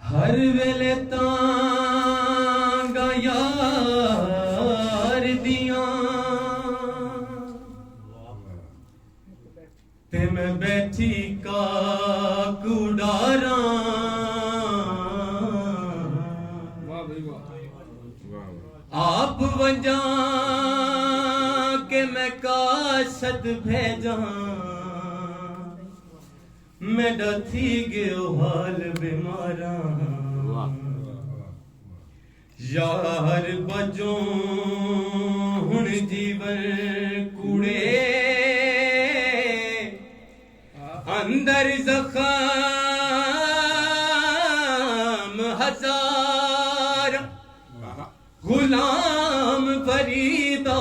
हर वेले तांगा यार दियां ते मैं बैठी का कुडारा आप वजा के मैं काशत भेजा मैं डथी गयो हाल बीमारा यार बजो हुण जीवन कूड़े अंदर जख्म हजार गुलाम फरीदा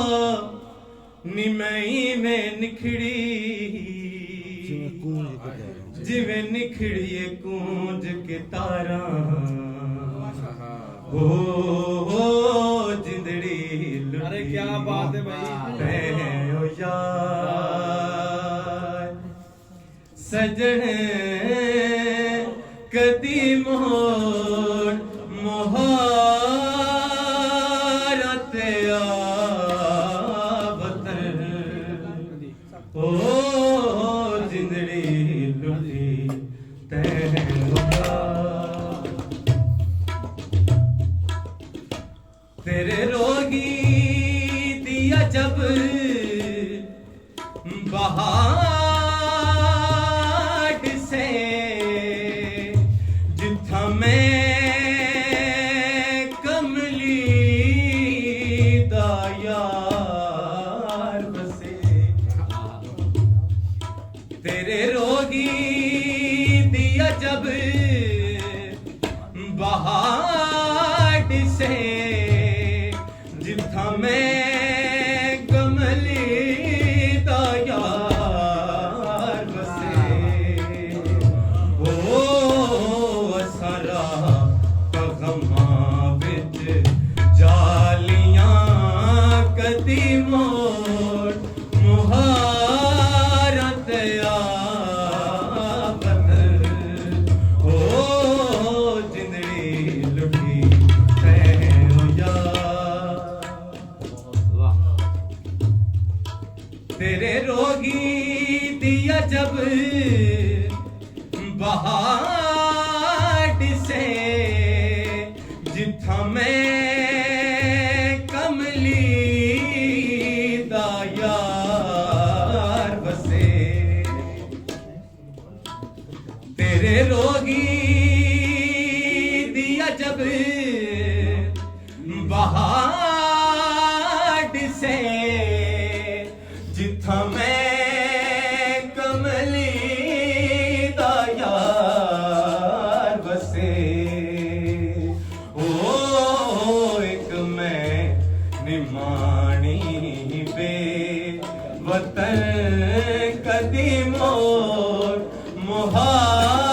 निमई में निखड़ी जिवे निखड़िए कूंज के तारा हो जिंदड़ी अरे क्या बात है भाई ओ यार सजन कदी मोर मोहारत आवतर ओ जिंदड़ी लुटी तेरे रोगी दिया जब बहाट से जिथा मैं कमली दा यार बसे तेरे रोगी दिया जब बहाट से जिथा मैं कमली दा यार बसे ओ सारा पगमा बिच जालियां कदी मोर मुहारत आवत ओ जिंदड़ी लुटी है ओ यार तेरे रोगी दिया जब बहाट से जिथा मैं कमली दा यार बसे तेरे रोगी दिया जब बहाट से जिथा मैं कमली दा यार बसे ओ एक मैं निमानी बे वतन कदी मोर मुहार